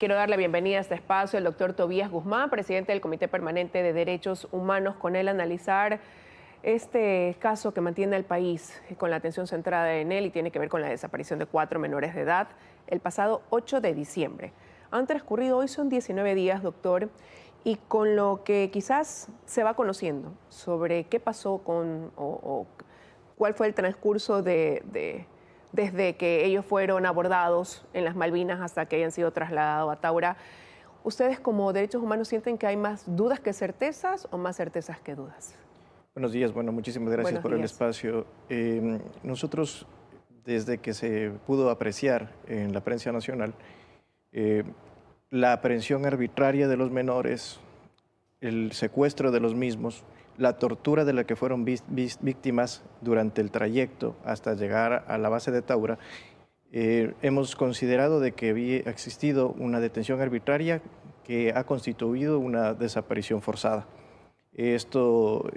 Quiero dar la bienvenida a este espacio al doctor Tobías Guzmán, presidente del Comité Permanente de Derechos Humanos, con él analizar este caso que mantiene al país con la atención centrada en él y tiene que ver con la desaparición de 4 menores de edad el pasado 8 de diciembre. Han transcurrido hoy, son 19 días, doctor, y con lo que quizás se va conociendo sobre qué pasó o cuál fue el transcurso desde que ellos fueron abordados en las Malvinas hasta que hayan sido trasladados a Taura. ¿Ustedes como derechos humanos sienten que hay más dudas que certezas o más certezas que dudas? Buenos días, bueno, muchísimas gracias Buenos por el días. espacio. Nosotros, desde que se pudo apreciar en la prensa nacional, la aprehensión arbitraria de los menores, el secuestro de los mismos, la tortura de la que fueron víctimas durante el trayecto hasta llegar a la base de Taura, hemos considerado de que había existido una detención arbitraria que ha constituido una desaparición forzada. Esto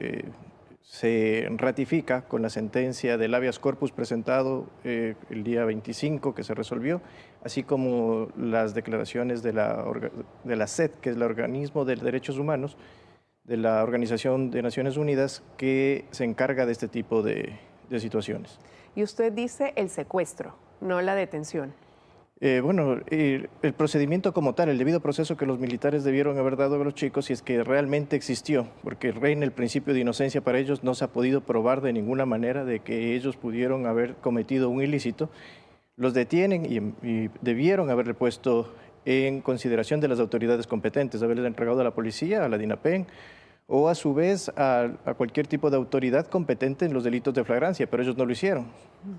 se ratifica con la sentencia del habeas corpus presentado el día 25 que se resolvió, así como las declaraciones de la SED, que es el Organismo de Derechos Humanos, de la Organización de Naciones Unidas, que se encarga de este tipo de situaciones. Y usted dice el secuestro, no la detención. El procedimiento como tal, el debido proceso que los militares debieron haber dado a los chicos, si es que realmente existió, porque reina el principio de inocencia para ellos, no se ha podido probar de ninguna manera de que ellos pudieron haber cometido un ilícito, los detienen y debieron haberle puesto en consideración de las autoridades competentes, haberles entregado a la policía, a la DINAPEN, o a su vez a cualquier tipo de autoridad competente en los delitos de flagrancia, pero ellos no lo hicieron.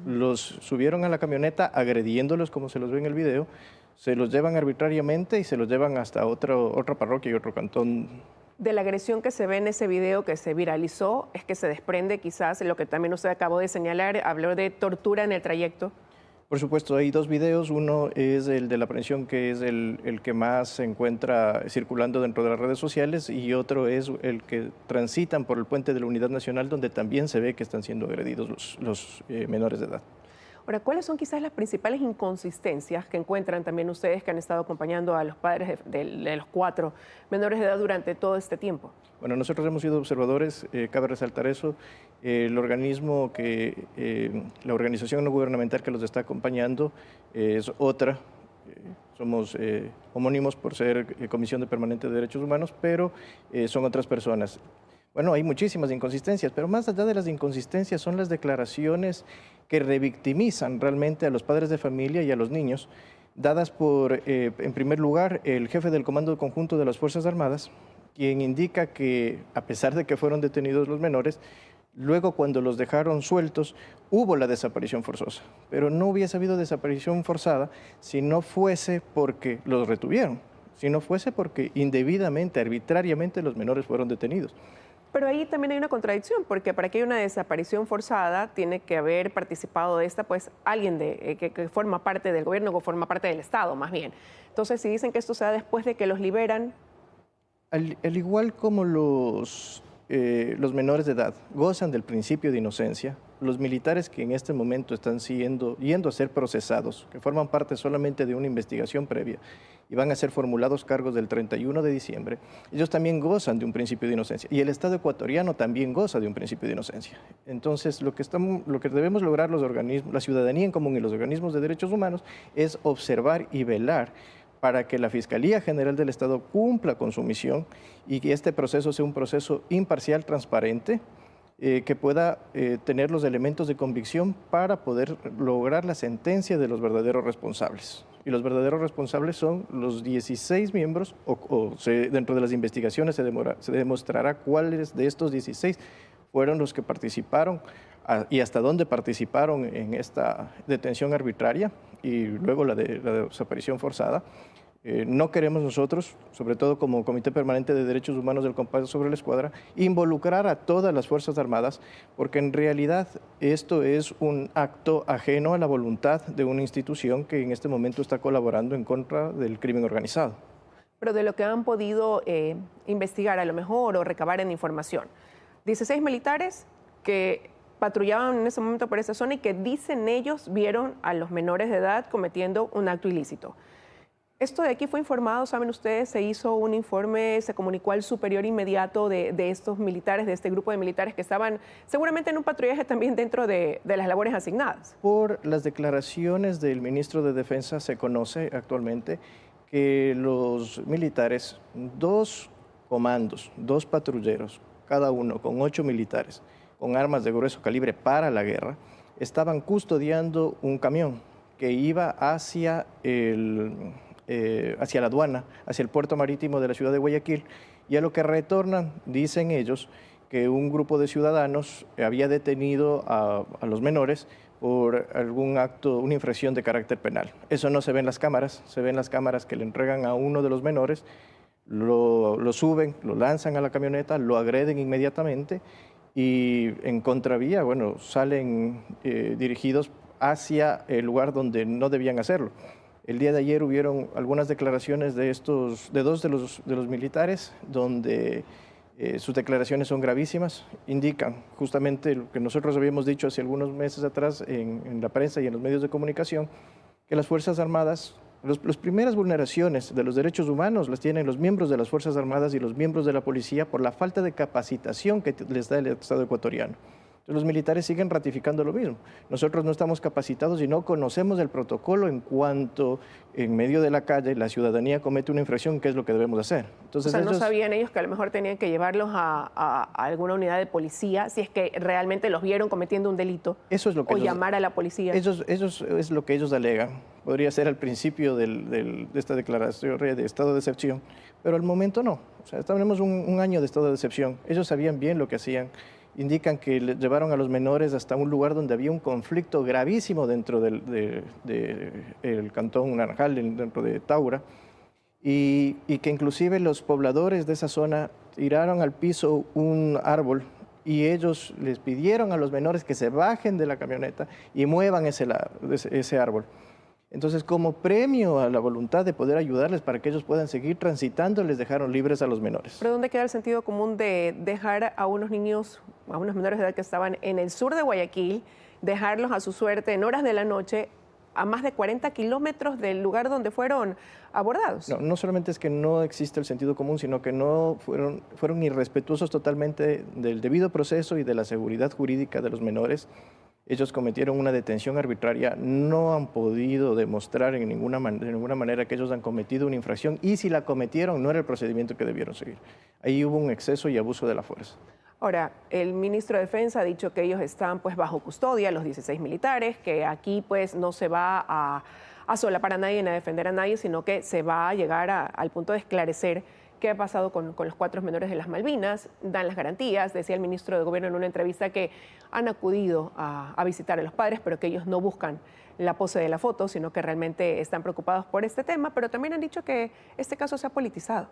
Los subieron a la camioneta agrediéndolos, como se los ve en el video, se los llevan arbitrariamente y se los llevan hasta otra parroquia y otro cantón. De la agresión que se ve en ese video que se viralizó, es que se desprende quizás lo que también usted acabó de señalar, habló de tortura en el trayecto. Por supuesto, hay dos videos. Uno es el de la aprehensión, que es el que más se encuentra circulando dentro de las redes sociales, y otro es el que transitan por el puente de la Unidad Nacional, donde también se ve que están siendo agredidos los menores de edad. Ahora, ¿cuáles son quizás las principales inconsistencias que encuentran también ustedes que han estado acompañando a los padres de los 4 menores de edad durante todo este tiempo? Bueno, nosotros hemos sido observadores, cabe resaltar eso. El organismo la organización no gubernamental que los está acompañando es otra. Somos homónimos por ser Comisión de Permanente de Derechos Humanos, pero son otras personas. Bueno, hay muchísimas inconsistencias, pero más allá de las inconsistencias son las declaraciones que revictimizan realmente a los padres de familia y a los niños, dadas por, en primer lugar, el jefe del Comando Conjunto de las Fuerzas Armadas, quien indica que, a pesar de que fueron detenidos los menores, luego cuando los dejaron sueltos, hubo la desaparición forzosa. Pero no hubiese habido desaparición forzada si no fuese porque los retuvieron, si no fuese porque indebidamente, arbitrariamente, los menores fueron detenidos. Pero ahí también hay una contradicción, porque para que haya una desaparición forzada tiene que haber participado de esta, pues, alguien que forma parte del gobierno, que forma parte del Estado, más bien. Entonces, si dicen que esto se da después de que los liberan... Al igual como los menores de edad gozan del principio de inocencia, los militares que en este momento están yendo a ser procesados, que forman parte solamente de una investigación previa y van a ser formulados cargos del 31 de diciembre, ellos también gozan de un principio de inocencia y el Estado ecuatoriano también goza de un principio de inocencia. Entonces, lo que debemos lograr los organismos, la ciudadanía en común y los organismos de derechos humanos es observar y velar para que la Fiscalía General del Estado cumpla con su misión y que este proceso sea un proceso imparcial, transparente, que pueda tener los elementos de convicción para poder lograr la sentencia de los verdaderos responsables. Y los verdaderos responsables son los 16 miembros, dentro de las investigaciones se demostrará cuáles de estos 16 fueron los que participaron y hasta dónde participaron en esta detención arbitraria y luego la desaparición forzada. No queremos nosotros, sobre todo como Comité Permanente de Derechos Humanos del Compás sobre la Escuadra, involucrar a todas las Fuerzas Armadas, porque en realidad esto es un acto ajeno a la voluntad de una institución que en este momento está colaborando en contra del crimen organizado. Pero de lo que han podido investigar a lo mejor o recabar en información, 16 militares que patrullaban en ese momento por esa zona y que dicen ellos vieron a los menores de edad cometiendo un acto ilícito. Esto de aquí fue informado, saben ustedes, se hizo un informe, se comunicó al superior inmediato de estos militares, de este grupo de militares que estaban seguramente en un patrullaje también dentro de las labores asignadas. Por las declaraciones del ministro de Defensa se conoce actualmente que los militares, dos comandos, dos patrulleros, cada uno con 8 militares, con armas de grueso calibre para la guerra, estaban custodiando un camión que iba hacia hacia la aduana, hacia el puerto marítimo de la ciudad de Guayaquil, y a lo que retornan, dicen ellos, que un grupo de ciudadanos había detenido a los menores por algún acto, una infracción de carácter penal. Eso no se ve en las cámaras, se ve en las cámaras que le entregan a uno de los menores, lo suben, lo lanzan a la camioneta, lo agreden inmediatamente y en contravía, bueno, salen dirigidos hacia el lugar donde no debían hacerlo. El día de ayer hubieron algunas declaraciones de dos de los militares donde sus declaraciones son gravísimas, indican justamente lo que nosotros habíamos dicho hace algunos meses atrás en la prensa y en los medios de comunicación, que las Fuerzas Armadas, las primeras vulneraciones de los derechos humanos las tienen los miembros de las Fuerzas Armadas y los miembros de la policía por la falta de capacitación que les da el Estado ecuatoriano. Entonces, los militares siguen ratificando lo mismo. Nosotros no estamos capacitados y no conocemos el protocolo en cuanto en medio de la calle la ciudadanía comete una infracción, ¿qué es lo que debemos hacer? Entonces, O sea, no sabían ellos que a lo mejor tenían que llevarlos a alguna unidad de policía si es que realmente los vieron cometiendo un delito. Eso es lo que o llamar a la policía. Eso es lo que ellos alegan. Podría ser al principio de esta declaración de estado de excepción, pero al momento no. O sea, tenemos un año de estado de excepción. Ellos sabían bien lo que hacían. Indican que llevaron a los menores hasta un lugar donde había un conflicto gravísimo dentro del cantón Naranjal, dentro de Taura, y que inclusive los pobladores de esa zona tiraron al piso un árbol y ellos les pidieron a los menores que se bajen de la camioneta y muevan ese árbol. Entonces, como premio a la voluntad de poder ayudarles para que ellos puedan seguir transitando, les dejaron libres a los menores. ¿Pero dónde queda el sentido común de dejar a unos niños, a unos menores de edad que estaban en el sur de Guayaquil, dejarlos a su suerte en horas de la noche a más de 40 kilómetros del lugar donde fueron abordados? No solamente es que no existe el sentido común, sino que no fueron irrespetuosos totalmente del debido proceso y de la seguridad jurídica de los menores. Ellos cometieron una detención arbitraria, no han podido demostrar de ninguna manera que ellos han cometido una infracción y si la cometieron no era el procedimiento que debieron seguir. Ahí hubo un exceso y abuso de la fuerza. Ahora, el ministro de Defensa ha dicho que ellos están pues bajo custodia, los 16 militares, que aquí pues no se va a solapar a nadie ni a defender a nadie, sino que se va a llegar al punto de esclarecer qué ha pasado con los 4 menores de las Malvinas, dan las garantías. Decía el ministro de Gobierno en una entrevista que han acudido a visitar a los padres, pero que ellos no buscan la pose de la foto, sino que realmente están preocupados por este tema, pero también han dicho que este caso se ha politizado.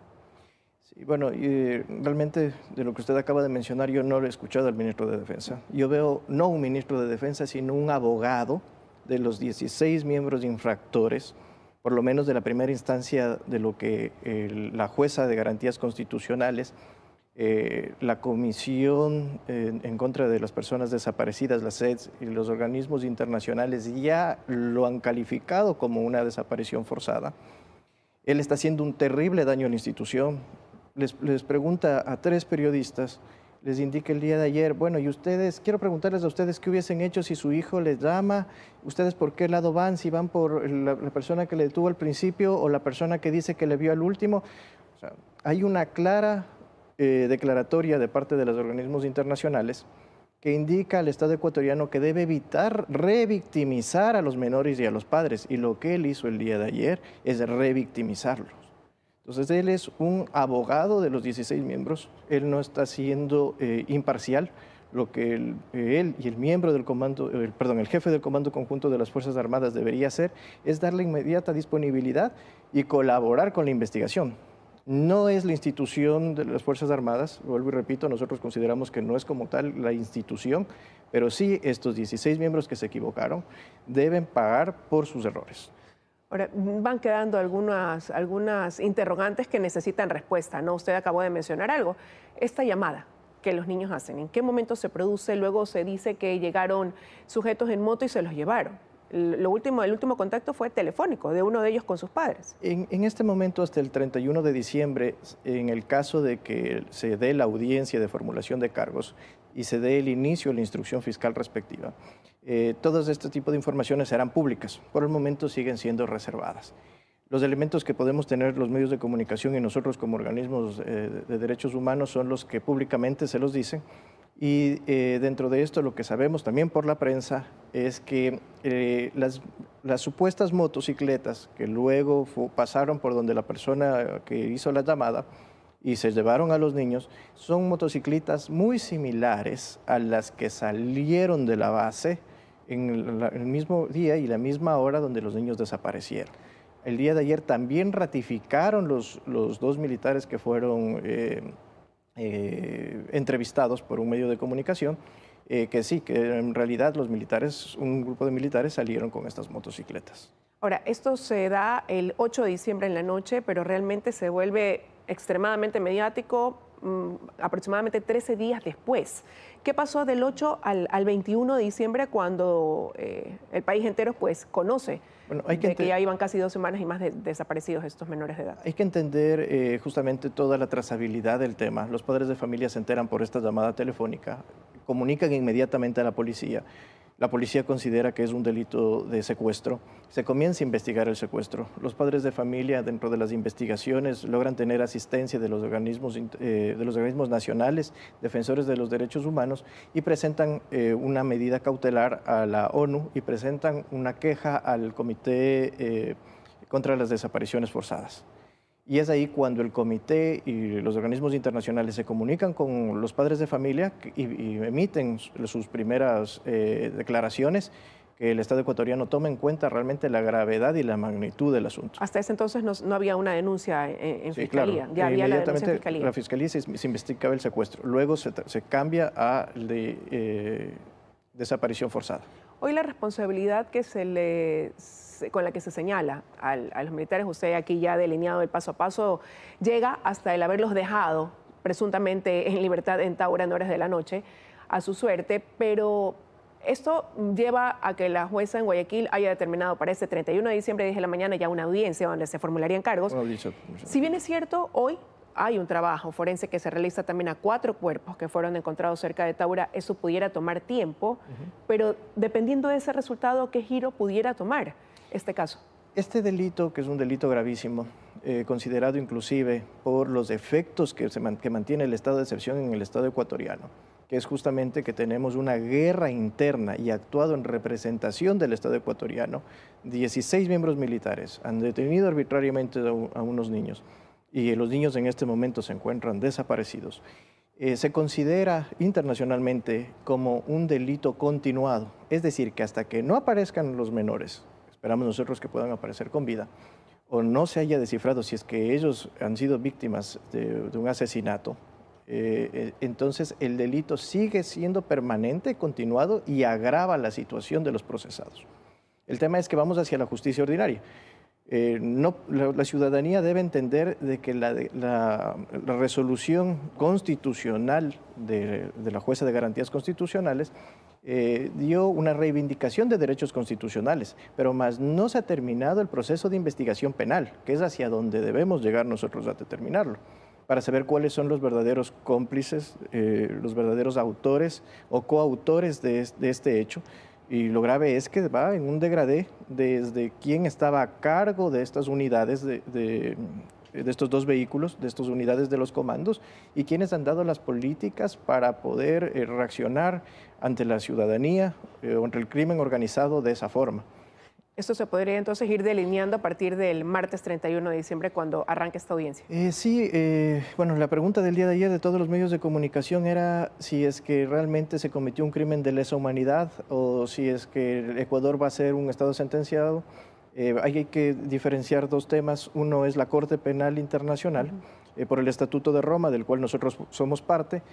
Sí, bueno, realmente de lo que usted acaba de mencionar, yo no lo he escuchado al ministro de Defensa. Yo veo no un ministro de Defensa, sino un abogado de los 16 miembros infractores, por lo menos de la primera instancia de lo que la jueza de garantías constitucionales, la Comisión en contra de las personas desaparecidas, la CEDS, y los organismos internacionales ya lo han calificado como una desaparición forzada. Él está haciendo un terrible daño a la institución. Les pregunta a 3 periodistas, les indica el día de ayer, bueno, y ustedes, quiero preguntarles a ustedes qué hubiesen hecho si su hijo les llama, ustedes por qué lado van, si van por la persona que le detuvo al principio o la persona que dice que le vio al último. O sea, hay una clara declaratoria de parte de los organismos internacionales que indica al Estado ecuatoriano que debe evitar revictimizar a los menores y a los padres, y lo que él hizo el día de ayer es revictimizarlos. Entonces, él es un abogado de los 16 miembros, él no está siendo imparcial. Lo que él y el miembro del comando, el jefe del Comando Conjunto de las Fuerzas Armadas debería hacer es darle inmediata disponibilidad y colaborar con la investigación. No es la institución de las Fuerzas Armadas, vuelvo y repito, nosotros consideramos que no es como tal la institución, pero sí estos 16 miembros que se equivocaron deben pagar por sus errores. Ahora, van quedando algunas interrogantes que necesitan respuesta, ¿no? Usted acabó de mencionar algo. Esta llamada que los niños hacen, ¿en qué momento se produce? Luego se dice que llegaron sujetos en moto y se los llevaron. el último contacto fue telefónico de uno de ellos con sus padres. En este momento, hasta el 31 de diciembre, en el caso de que se dé la audiencia de formulación de cargos y se dé el inicio de la instrucción fiscal respectiva, todos este tipo de informaciones serán públicas. Por el momento siguen siendo reservadas. Los elementos que podemos tener los medios de comunicación y nosotros como organismos de derechos humanos son los que públicamente se los dicen. Y dentro de esto lo que sabemos también por la prensa es que las supuestas motocicletas que luego pasaron por donde la persona que hizo la llamada y se llevaron a los niños son motocicletas muy similares a las que salieron de la base en el mismo día y la misma hora donde los niños desaparecieron. El día de ayer también ratificaron los dos militares que fueron entrevistados por un medio de comunicación, que sí, que en realidad los militares, un grupo de militares salieron con estas motocicletas. Ahora, esto se da el 8 de diciembre en la noche, pero realmente se vuelve extremadamente mediático aproximadamente 13 días después. ¿Qué pasó del 8 al 21 de diciembre cuando el país entero pues conoce que ya iban casi 2 semanas y más desaparecidos estos menores de edad? Hay que entender justamente toda la trazabilidad del tema. Los padres de familia se enteran por esta llamada telefónica, comunican inmediatamente a la policía. La policía considera que es un delito de secuestro. Se comienza a investigar el secuestro. Los padres de familia, dentro de las investigaciones, logran tener asistencia de los organismos nacionales, defensores de los derechos humanos, y presentan una medida cautelar a la ONU y presentan una queja al Comité contra las Desapariciones Forzadas. Y es ahí cuando el comité y los organismos internacionales se comunican con los padres de familia y emiten sus primeras declaraciones, que el Estado ecuatoriano toma en cuenta realmente la gravedad y la magnitud del asunto. Hasta ese entonces no había una denuncia en sí, Fiscalía. Claro. Ya había la denuncia en Inmediatamente Fiscalía. la Fiscalía se investigaba el secuestro. Luego se cambia a desaparición forzada. Hoy la responsabilidad con la que se señala a los militares, usted aquí ya ha delineado el paso a paso, llega hasta el haberlos dejado presuntamente en libertad en Taura en horas de la noche a su suerte, pero esto lleva a que la jueza en Guayaquil haya determinado para este 31 de diciembre, 10 de la mañana, ya una audiencia donde se formularían cargos. Si bien es cierto, hoy hay un trabajo forense que se realiza también a 4 cuerpos que fueron encontrados cerca de Taura. Eso pudiera tomar tiempo, pero dependiendo de ese resultado, ¿qué giro pudiera tomar este caso? Este delito, que es un delito gravísimo, considerado inclusive por los efectos que mantiene el estado de excepción en el Estado ecuatoriano, que es justamente que tenemos una guerra interna y actuado en representación del Estado ecuatoriano, 16 miembros militares han detenido arbitrariamente a unos niños, y los niños en este momento se encuentran desaparecidos. Se considera internacionalmente como un delito continuado, es decir, que hasta que no aparezcan los menores, esperamos nosotros que puedan aparecer con vida, o no se haya descifrado si es que ellos han sido víctimas de un asesinato, entonces el delito sigue siendo permanente, continuado y agrava la situación de los procesados. El tema es que vamos hacia la justicia ordinaria. La ciudadanía debe entender de que la resolución constitucional de la jueza de garantías constitucionales dio una reivindicación de derechos constitucionales, pero más no se ha terminado el proceso de investigación penal, que es hacia donde debemos llegar nosotros a determinarlo, para saber cuáles son los verdaderos cómplices, los verdaderos autores o coautores de este hecho. Y lo grave es que va en un degradé desde quién estaba a cargo de estas unidades, de estos 2 vehículos, de estas unidades de los comandos, y quiénes han dado las políticas para poder reaccionar ante la ciudadanía o ante el crimen organizado de esa forma. Esto se podría entonces ir delineando a partir del martes 31 de diciembre cuando arranque esta audiencia. Sí, bueno, la pregunta del día de ayer de todos los medios de comunicación era si es que realmente se cometió un crimen de lesa humanidad o si es que el Ecuador va a ser un estado sentenciado. Hay que diferenciar 2 temas. Uno es la Corte Penal Internacional, por el Estatuto de Roma, del cual nosotros somos parte.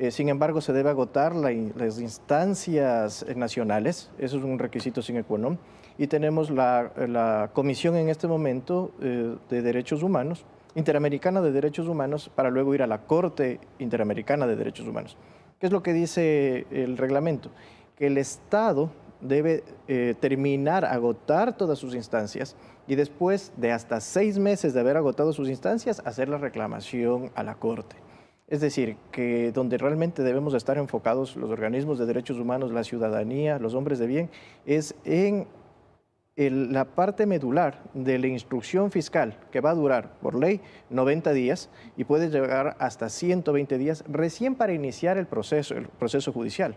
Sin embargo, se debe agotar las instancias nacionales. Eso es un requisito sine qua non. Y tenemos la Comisión en este momento de Derechos Humanos, Interamericana de Derechos Humanos, para luego ir a la Corte Interamericana de Derechos Humanos. ¿Qué es lo que dice el reglamento? Que el Estado debe terminar, agotar todas sus instancias y después de hasta 6 meses de haber agotado sus instancias, hacer la reclamación a la Corte. Es decir, que donde realmente debemos estar enfocados los organismos de derechos humanos, la ciudadanía, los hombres de bien, es en la parte medular de la instrucción fiscal, que va a durar, por ley, 90 días y puede llegar hasta 120 días recién para iniciar el proceso judicial.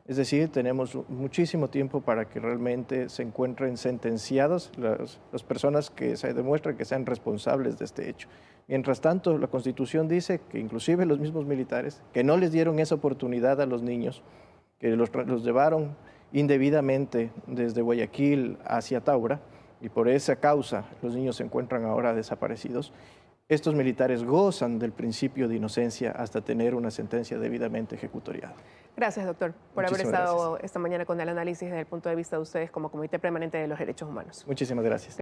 Es decir, tenemos muchísimo tiempo para que realmente se encuentren sentenciadas las personas que se demuestran que sean responsables de este hecho. Mientras tanto, la Constitución dice que inclusive los mismos militares, que no les dieron esa oportunidad a los niños, que los llevaron indebidamente desde Guayaquil hacia Taura, y por esa causa los niños se encuentran ahora desaparecidos. Estos militares gozan del principio de inocencia hasta tener una sentencia debidamente ejecutoriada. Gracias, doctor, por haber estado esta mañana con el análisis desde el punto de vista de ustedes como Comité Permanente de los Derechos Humanos. Muchísimas gracias.